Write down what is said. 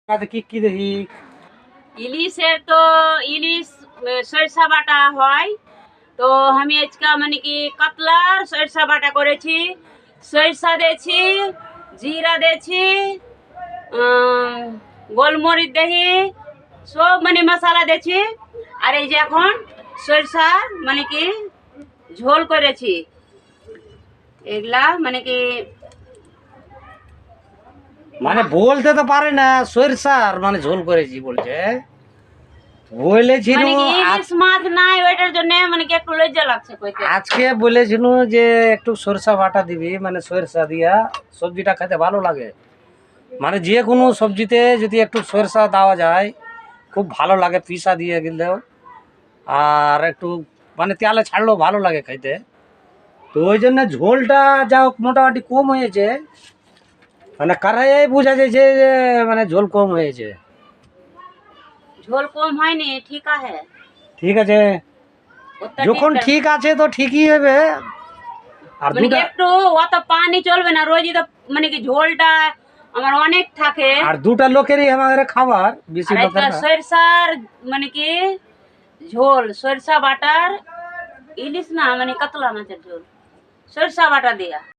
তাতে কি কি দেখি? ইলিশের তো ইলিশ সরিষা বাটা হয়। তো আমি আজকে মানে কি কাতলার সরিষা বাটা করেছি। সরিষা দিয়েছি, জিরা দিয়েছি, গোলমরিচ দেহি, সব মানে মশলা দিয়েছি। আর এই যে এখন সরিষা মানে কি ঝোল করেছি। এগুলা মানে কি মানে বলতে তো পারে না, সরিষার মানে ঝোল করেছি বলছে। বলেছিল মানে কি ইলিশ মাছ নাই, ওইটার জন্য মানে কি একটু লজ্জা লাগছে কইতে। আজকে বলেছিল যে একটু সরিষা বাটা দিবি, মানে সরিষা দিয়া সবজিটা খেতে ভালো লাগে। মানে যে কোনো সবজিতে যদি একটু সরিষা দেওয়া যায় খুব ভালো লাগে, পিসা দিয়ে গেলেও। আর একটু মানে তেলে ছাড়লেও ভালো লাগে খাইতে। তো ওই জন্য ঝোলটা যা হোক মোটামুটি কম হয়েছে, মানে কারাই বোঝা যাচ্ছে যে মানে ঝোল কম হয়েছে। ঝোল কম হয়নি, ঠিক আছে। ঠিক আছে, ওটা যখন ঠিক আছে তো ঠিকই হবে। আর মানে কি দুটা একটু অত পানি চলবে না, রোজই তো মানে কি ঝোলটা আমার অনেক থাকে। আর দুটা লোকেরই আমাদের খাবার, বেশি আর লোকের একটা না। সরিষার মানে কি ঝোল, সরিষা বাটার ইলিশ না মানে কাতলা মাছের ঝোল, সরিষা বাটা দিয়া।